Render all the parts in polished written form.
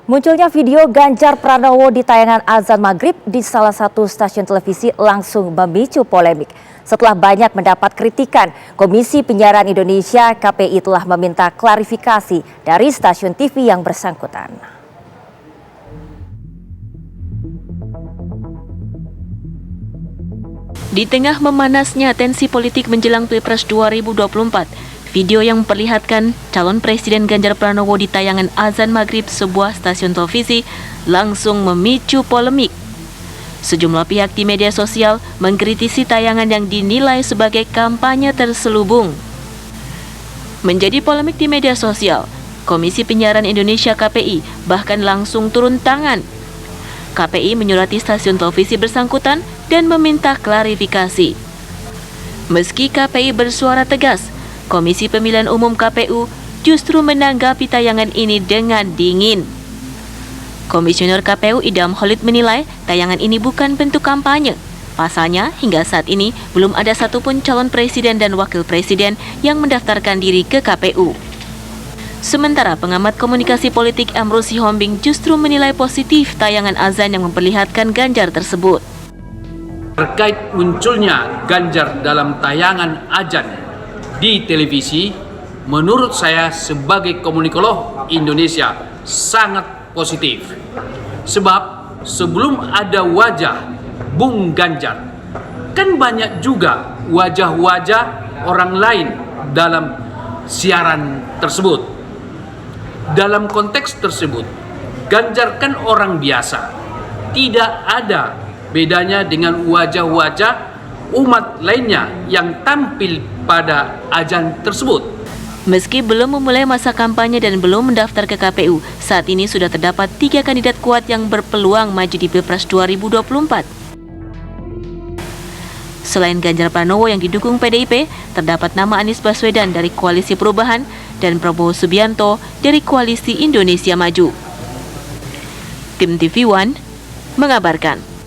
Munculnya video Ganjar Pranowo di tayangan azan maghrib di salah satu stasiun televisi langsung memicu polemik. Setelah banyak mendapat kritikan, Komisi Penyiaran Indonesia (KPI) telah meminta klarifikasi dari stasiun TV yang bersangkutan. Di tengah memanasnya tensi politik menjelang Pilpres 2024, video yang memperlihatkan calon Presiden Ganjar Pranowo di tayangan azan maghrib sebuah stasiun televisi langsung memicu polemik. Sejumlah pihak di media sosial mengkritisi tayangan yang dinilai sebagai kampanye terselubung. Menjadi polemik di media sosial, Komisi Penyiaran Indonesia (KPI) bahkan langsung turun tangan. KPI menyurati stasiun televisi bersangkutan dan meminta klarifikasi. Meski KPI bersuara tegas, Komisi Pemilihan Umum KPU justru menanggapi tayangan ini dengan dingin. Komisioner KPU Idham Holik menilai tayangan ini bukan bentuk kampanye. Pasalnya, hingga saat ini belum ada satupun calon presiden dan wakil presiden yang mendaftarkan diri ke KPU. Sementara pengamat komunikasi politik Emrus Sihombing justru menilai positif tayangan azan yang memperlihatkan Ganjar tersebut. Terkait munculnya Ganjar dalam tayangan azan di televisi, menurut saya sebagai komunikolog Indonesia sangat positif. Sebab sebelum ada wajah Bung Ganjar, kan banyak juga wajah-wajah orang lain dalam siaran tersebut. Dalam konteks tersebut, Ganjar kan orang biasa. Tidak ada bedanya dengan wajah-wajah umat lainnya yang tampil pada azan tersebut. Meski belum memulai masa kampanye dan belum mendaftar ke KPU, saat ini sudah terdapat 3 kandidat kuat yang berpeluang maju di Pilpres 2024. Selain Ganjar Pranowo yang didukung PDIP, terdapat nama Anies Baswedan dari Koalisi Perubahan dan Prabowo Subianto dari Koalisi Indonesia Maju. Tim TV One mengabarkan.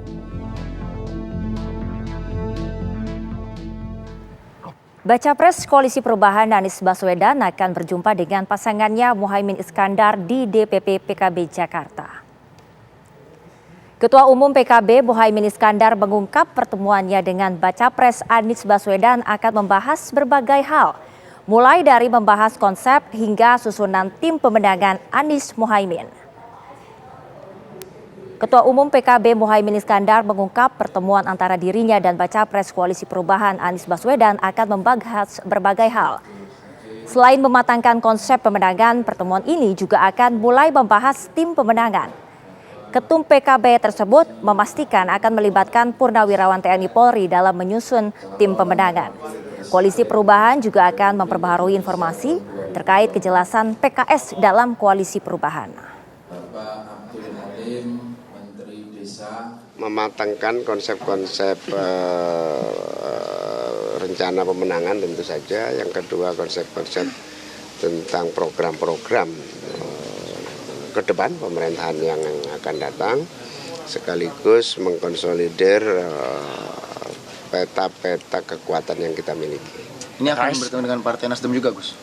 Bacapres Koalisi Perubahan Anies Baswedan akan berjumpa dengan pasangannya Muhaimin Iskandar di DPP PKB Jakarta. Ketua Umum PKB Muhaimin Iskandar mengungkap pertemuannya dengan Bacapres Anies Baswedan akan membahas berbagai hal, mulai dari membahas konsep hingga susunan tim pemenangan Anies Muhaimin. Ketua Umum PKB Muhaimin Iskandar mengungkap pertemuan antara dirinya dan Bacapres Koalisi Perubahan Anies Baswedan akan membahas berbagai hal. Selain mematangkan konsep pemenangan, pertemuan ini juga akan mulai membahas tim pemenangan. Ketum PKB tersebut memastikan akan melibatkan purnawirawan TNI Polri dalam menyusun tim pemenangan. Koalisi Perubahan juga akan memperbaharui informasi terkait kejelasan PKS dalam Koalisi Perubahan. Mematangkan konsep-konsep rencana pemenangan tentu saja. Yang kedua konsep-konsep tentang program-program ke depan pemerintahan yang akan datang, sekaligus mengkonsolidir peta-peta kekuatan yang kita miliki. Ini akan bertemu dengan Partai Nasdem juga, Gus?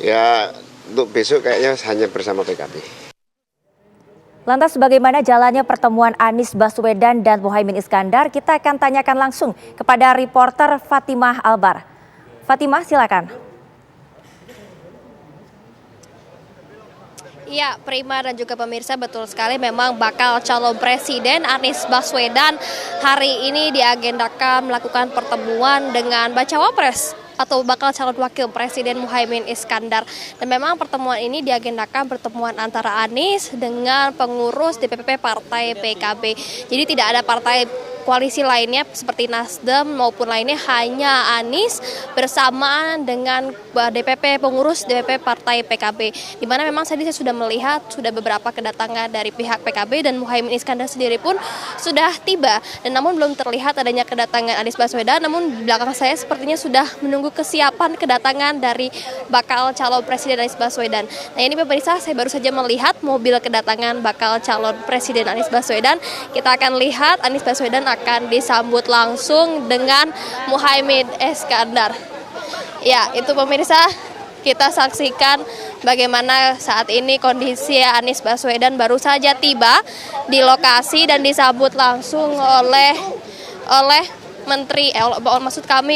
Ya, untuk besok kayaknya hanya bersama PKB. Lantas bagaimana jalannya pertemuan Anies Baswedan dan Muhaimin Iskandar? Kita akan tanyakan langsung kepada reporter Fatimah Albar. Fatimah, silakan. Ya, Prima dan juga pemirsa, betul sekali memang bakal calon presiden Anies Baswedan hari ini diagendakan melakukan pertemuan dengan bacawa pres atau bakal calon wakil presiden Muhaimin Iskandar. Dan memang pertemuan ini diagendakan pertemuan antara Anies dengan pengurus DPP Partai PKB. Jadi tidak ada partai koalisi lainnya seperti Nasdem maupun lainnya, hanya Anies bersamaan dengan DPP pengurus DPP Partai PKB. Di mana memang tadi saya sudah melihat sudah beberapa kedatangan dari pihak PKB dan Muhaimin Iskandar sendiri pun sudah tiba. Dan namun belum terlihat adanya kedatangan Anies Baswedan, namun di belakang saya sepertinya sudah menunggu kesiapan kedatangan dari bakal calon presiden Anies Baswedan. Nah ini pemirsa, saya baru saja melihat mobil kedatangan bakal calon presiden Anies Baswedan. Kita akan lihat Anies Baswedan akan disambut langsung dengan Muhaimin Iskandar. Ya, itu pemirsa, kita saksikan bagaimana saat ini kondisi Anies Baswedan baru saja tiba di lokasi dan disambut langsung oleh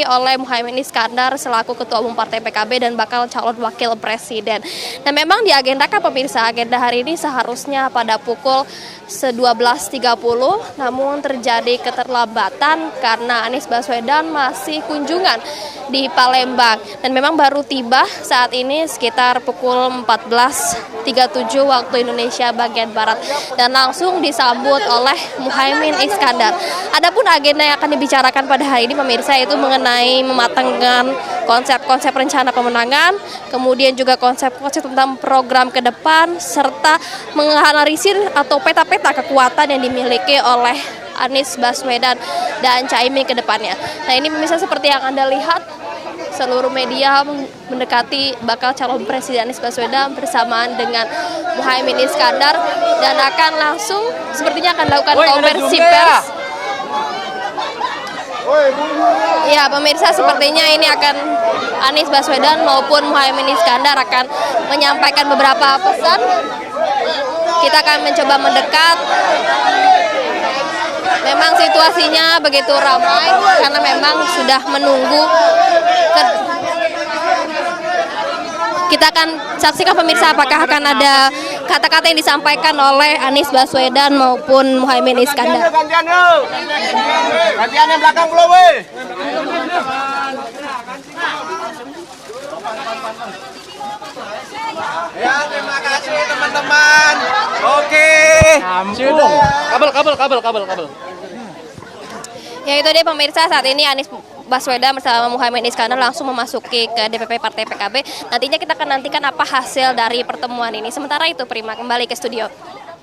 oleh Muhaimin Iskandar selaku Ketua Umum Partai PKB dan bakal calon wakil presiden. Dan memang diagendakan pemirsa, agenda hari ini seharusnya pada pukul 12.30, namun terjadi keterlambatan karena Anies Baswedan masih kunjungan di Palembang dan memang baru tiba saat ini sekitar pukul 14.37 waktu Indonesia bagian Barat dan langsung disambut oleh Muhaimin Iskandar. Adapun agenda yang akan dibicarakan pada hari ini pemirsa itu mengenai mematangkan konsep-konsep rencana pemenangan, kemudian juga konsep-konsep tentang program ke depan serta menganalisis atau peta-peta kekuatan yang dimiliki oleh Anies Baswedan dan Caimin ke depannya. Nah, ini pemirsa seperti yang Anda lihat, seluruh media mendekati bakal calon presiden Anies Baswedan bersamaan dengan Muhaimin Iskandar dan akan langsung sepertinya akan lakukan konversi pers. Ya pemirsa, sepertinya ini akan Anies Baswedan maupun Muhaimin Iskandar akan menyampaikan beberapa pesan. Kita akan mencoba mendekat. Memang situasinya begitu ramai karena memang sudah menunggu. Kita akan saksikan pemirsa apakah akan ada kata-kata yang disampaikan oleh Anies Baswedan maupun Muhaimin Iskandar. Gantian yang belakang belum, weh. Ya, terima kasih teman-teman. Oke. Kabel. Ya itu dia pemirsa, saat ini Anies Baswedan bersama Muhaimin Iskandar langsung memasuki ke DPP Partai PKB. Nantinya kita akan nantikan apa hasil dari pertemuan ini. Sementara itu Prima kembali ke studio.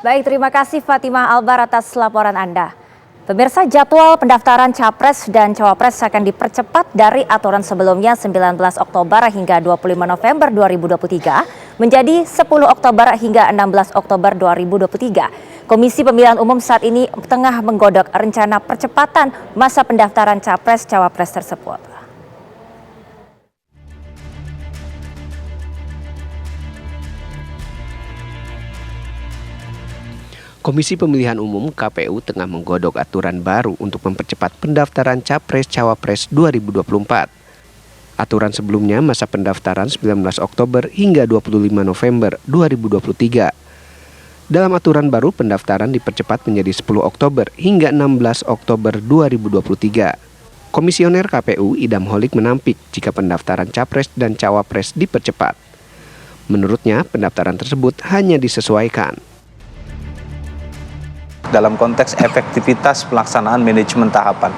Baik, terima kasih Fatimah Albar atas laporan Anda. Pemirsa, jadwal pendaftaran Capres dan Cawapres akan dipercepat dari aturan sebelumnya 19 Oktober hingga 25 November 2023 menjadi 10 Oktober hingga 16 Oktober 2023. Komisi Pemilihan Umum saat ini tengah menggodok rencana percepatan masa pendaftaran Capres-Cawapres tersebut. Komisi Pemilihan Umum (KPU) tengah menggodok aturan baru untuk mempercepat pendaftaran Capres-Cawapres 2024. Aturan sebelumnya masa pendaftaran 19 Oktober hingga 25 November 2023. Dalam aturan baru pendaftaran dipercepat menjadi 10 Oktober hingga 16 Oktober 2023. Komisioner KPU Idam Holik menampik jika pendaftaran Capres dan Cawapres dipercepat. Menurutnya pendaftaran tersebut hanya disesuaikan dalam konteks efektivitas pelaksanaan manajemen tahapan.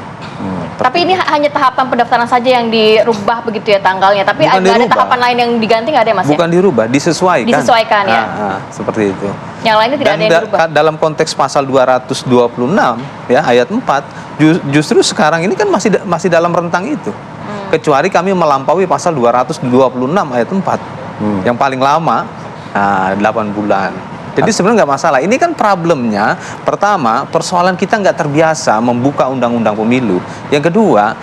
Tapi ini hanya tahapan pendaftaran saja yang dirubah begitu ya tanggalnya. Tapi ada tahapan lain yang diganti nggak ada Mas? Bukan dirubah, disesuaikan. Disesuaikan ya. Seperti itu. Yang lainnya tidak ada yang dirubah. Dalam konteks pasal 226 ya ayat 4 justru sekarang ini kan masih dalam rentang itu. Kecuali kami melampaui pasal 226 ayat 4 yang paling lama 8 bulan. Jadi sebenarnya nggak masalah. Ini kan problemnya, pertama persoalan kita nggak terbiasa membuka undang-undang pemilu. Yang kedua,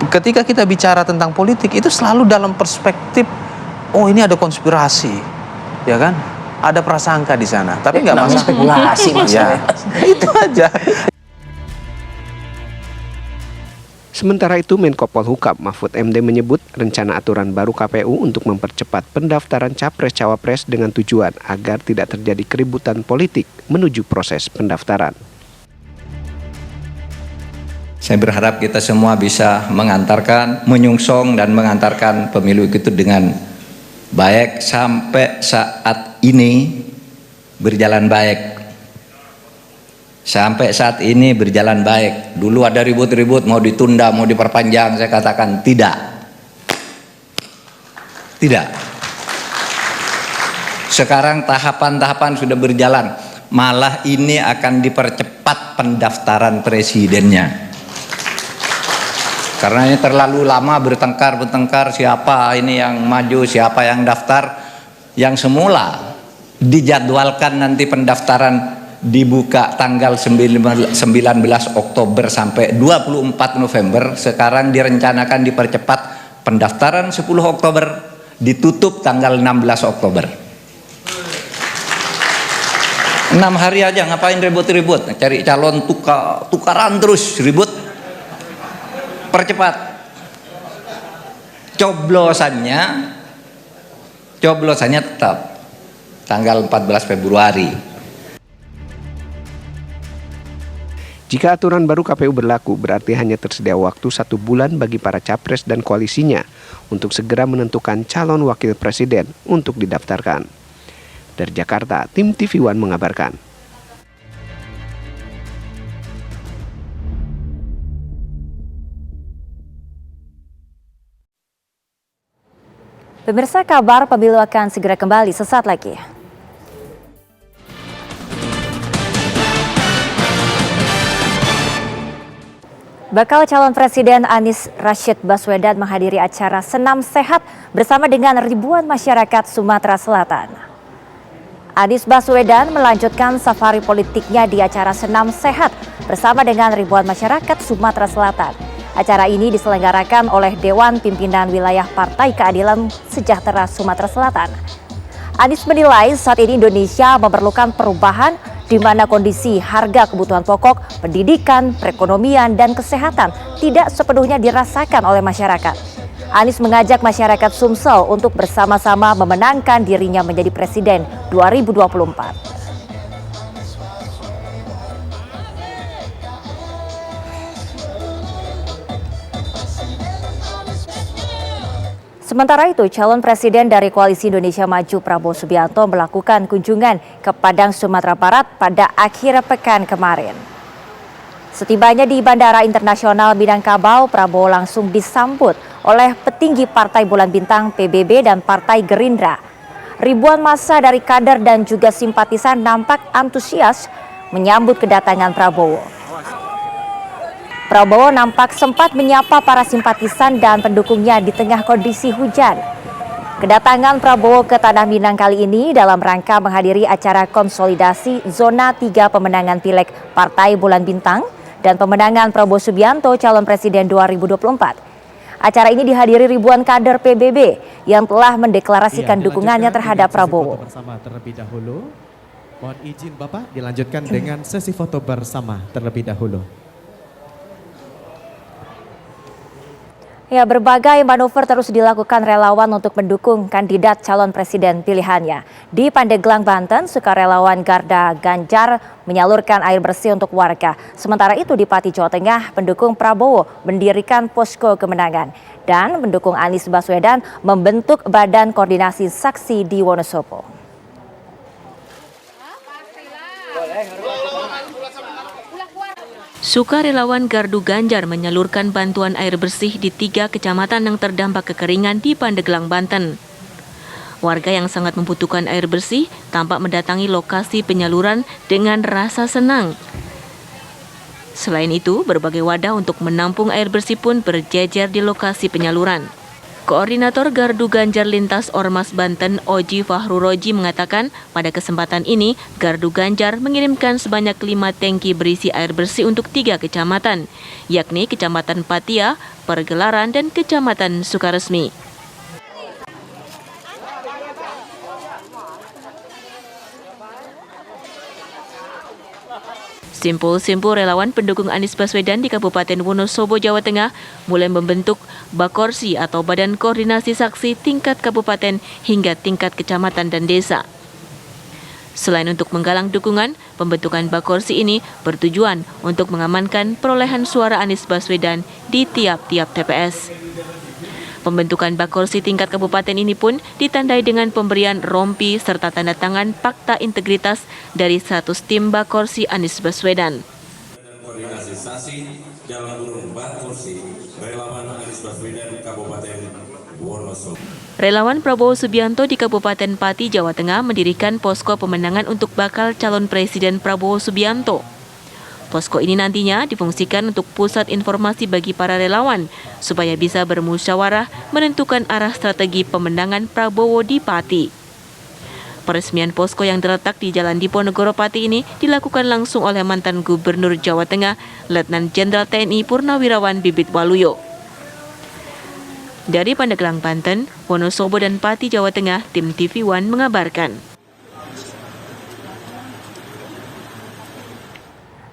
ketika kita bicara tentang politik itu selalu dalam perspektif, oh ini ada konspirasi, ya kan? Ada prasangka di sana. Tapi nggak masalah. Spekulasi ya, itu aja. Sementara itu, Menko Polhukam Mahfud MD menyebut rencana aturan baru KPU untuk mempercepat pendaftaran Capres-Cawapres dengan tujuan agar tidak terjadi keributan politik menuju proses pendaftaran. Saya berharap kita semua bisa menyungsong dan mengantarkan pemilu itu dengan baik sampai saat ini berjalan baik. Sampai saat ini berjalan baik. Dulu ada ribut-ribut mau ditunda, mau diperpanjang, saya katakan tidak. Tidak. Sekarang tahapan-tahapan sudah berjalan. Malah ini akan dipercepat pendaftaran presidennya. Karena ini terlalu lama bertengkar siapa ini yang maju, siapa yang daftar. Yang semula dijadwalkan nanti pendaftaran dibuka tanggal 19 Oktober sampai 24 November, sekarang direncanakan dipercepat pendaftaran 10 Oktober ditutup tanggal 16 Oktober. 6 hari aja ngapain ribut-ribut, cari calon tukaran terus ribut. Percepat. Coblosannya tetap tanggal 14 Februari. Jika aturan baru KPU berlaku, berarti hanya tersedia waktu 1 bulan bagi para capres dan koalisinya untuk segera menentukan calon wakil presiden untuk didaftarkan. Dari Jakarta, tim TV One mengabarkan. Pemirsa, kabar pemilu akan segera kembali sesaat lagi. Bakal calon Presiden Anies Rashid Baswedan menghadiri acara Senam Sehat bersama dengan ribuan masyarakat Sumatera Selatan. Anies Baswedan melanjutkan safari politiknya di acara Senam Sehat bersama dengan ribuan masyarakat Sumatera Selatan. Acara ini diselenggarakan oleh Dewan Pimpinan Wilayah Partai Keadilan Sejahtera Sumatera Selatan. Anies menilai saat ini Indonesia memerlukan perubahan di mana kondisi harga kebutuhan pokok, pendidikan, perekonomian, dan kesehatan tidak sepenuhnya dirasakan oleh masyarakat. Anies mengajak masyarakat Sumsel untuk bersama-sama memenangkan dirinya menjadi Presiden 2024. Sementara itu, calon presiden dari Koalisi Indonesia Maju Prabowo Subianto melakukan kunjungan ke Padang, Sumatera Barat pada akhir pekan kemarin. Setibanya di Bandara Internasional Minangkabau, Prabowo langsung disambut oleh petinggi Partai Bulan Bintang PBB dan Partai Gerindra. Ribuan massa dari kader dan juga simpatisan nampak antusias menyambut kedatangan Prabowo. Prabowo nampak sempat menyapa para simpatisan dan pendukungnya di tengah kondisi hujan. Kedatangan Prabowo ke Tanah Minang kali ini dalam rangka menghadiri acara konsolidasi Zona 3 pemenangan Pileg Partai Bulan Bintang dan pemenangan Prabowo Subianto calon Presiden 2024. Acara ini dihadiri ribuan kader PBB yang telah mendeklarasikan dukungannya terhadap Prabowo. Bersama terlebih dahulu, mohon izin Bapak dilanjutkan dengan sesi foto bersama terlebih dahulu. Ya, berbagai manuver terus dilakukan relawan untuk mendukung kandidat calon presiden pilihannya. Di Pandeglang, Banten, sukarelawan Garda Ganjar menyalurkan air bersih untuk warga. Sementara itu di Pati, Jawa Tengah, pendukung Prabowo mendirikan posko kemenangan. Dan pendukung Anies Baswedan membentuk Badan Koordinasi Saksi di Wonosobo. Sukarelawan Gardu Ganjar menyalurkan bantuan air bersih di 3 kecamatan yang terdampak kekeringan di Pandeglang, Banten. Warga yang sangat membutuhkan air bersih tampak mendatangi lokasi penyaluran dengan rasa senang. Selain itu, berbagai wadah untuk menampung air bersih pun berjejer di lokasi penyaluran. Koordinator Gardu Ganjar Lintas Ormas Banten, Oji Fahruroji, mengatakan pada kesempatan ini Gardu Ganjar mengirimkan sebanyak 5 tangki berisi air bersih untuk 3 kecamatan, yakni Kecamatan Patia, Pergelaran, dan Kecamatan Sukaresmi. Simpul-simpul relawan pendukung Anies Baswedan di Kabupaten Wonosobo, Jawa Tengah mulai membentuk Bakorsi atau Badan Koordinasi Saksi tingkat kabupaten hingga tingkat kecamatan dan desa. Selain untuk menggalang dukungan, pembentukan Bakorsi ini bertujuan untuk mengamankan perolehan suara Anies Baswedan di tiap-tiap TPS. Pembentukan Bakorsi tingkat kabupaten ini pun ditandai dengan pemberian rompi serta tanda tangan fakta integritas dari 100 tim Bakorsi Anies Baswedan. Koordinasi Saksi dalam burung Bakorsi relawan Anies Baswedan Kabupaten Wonosobo. Relawan Prabowo Subianto di Kabupaten Pati, Jawa Tengah mendirikan posko pemenangan untuk bakal calon Presiden Prabowo Subianto. Posko ini nantinya difungsikan untuk pusat informasi bagi para relawan supaya bisa bermusyawarah menentukan arah strategi pemenangan Prabowo di Pati. Peresmian posko yang terletak di Jalan Diponegoro Pati ini dilakukan langsung oleh mantan Gubernur Jawa Tengah, Letnan Jenderal TNI Purnawirawan Bibit Waluyo. Dari Pandeglang, Banten, Wonosobo dan Pati, Jawa Tengah, tim TV One mengabarkan.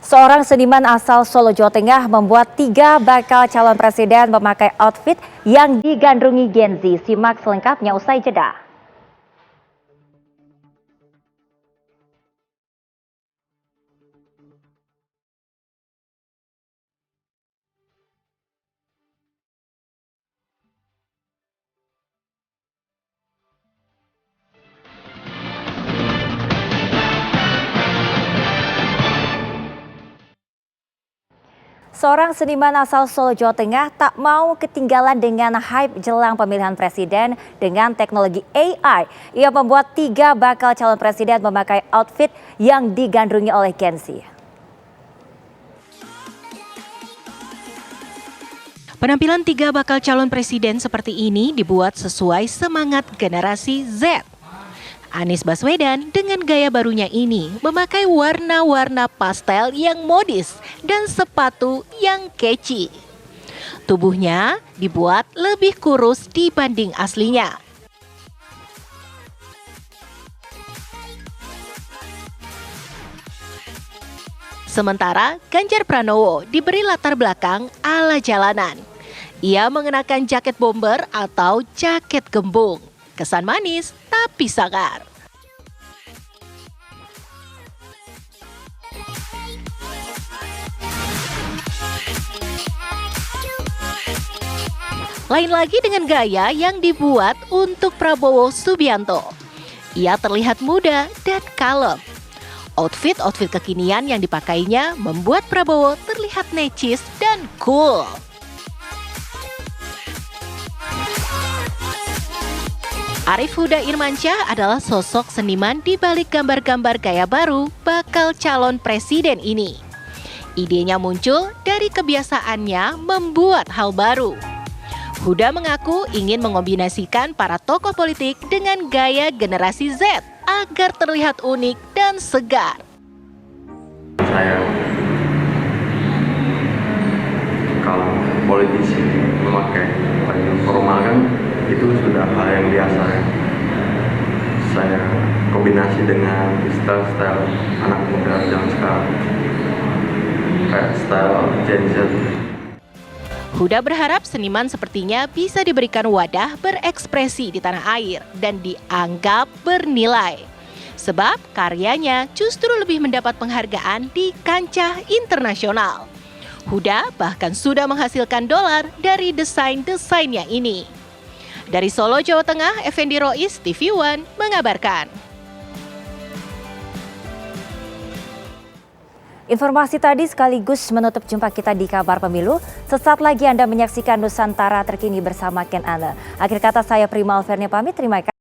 Seorang seniman asal Solo, Jawa Tengah membuat 3 bakal calon presiden memakai outfit yang digandrungi Gen Z. Simak selengkapnya usai jeda. Seorang seniman asal Solo, Jawa Tengah tak mau ketinggalan dengan hype jelang pemilihan presiden dengan teknologi AI. Ia membuat 3 bakal calon presiden memakai outfit yang digandrungi oleh Gen Z. Penampilan 3 bakal calon presiden seperti ini dibuat sesuai semangat generasi Z. Anies Baswedan dengan gaya barunya ini memakai warna-warna pastel yang modis dan sepatu yang catchy. Tubuhnya dibuat lebih kurus dibanding aslinya. Sementara Ganjar Pranowo diberi latar belakang ala jalanan. Ia mengenakan jaket bomber atau jaket gembung. Kesan manis tapi sangar. Lain lagi dengan gaya yang dibuat untuk Prabowo Subianto. Ia terlihat muda dan kalem. Outfit kekinian yang dipakainya membuat Prabowo terlihat necis dan cool. Arif Huda Irmansyah adalah sosok seniman di balik gambar-gambar gaya baru bakal calon presiden ini. Idenya muncul dari kebiasaannya membuat hal baru. Huda mengaku ingin mengombinasikan para tokoh politik dengan gaya generasi Z agar terlihat unik dan segar. Saya kalau politisi memakai baju formal kan itu sudah hal yang biasa ya. Saya kombinasi dengan style anak muda zaman sekarang, kayak style Gen Z. Huda berharap seniman sepertinya bisa diberikan wadah berekspresi di tanah air dan dianggap bernilai. Sebab karyanya justru lebih mendapat penghargaan di kancah internasional. Huda bahkan sudah menghasilkan dolar dari desain-desainnya ini. Dari Solo, Jawa Tengah, Effendi Rois, TV One mengabarkan. Informasi tadi sekaligus menutup jumpa kita di Kabar Pemilu. Sesaat lagi Anda menyaksikan Nusantara terkini bersama Ken Ana. Akhir kata saya Prima Alvernia pamit, terima kasih.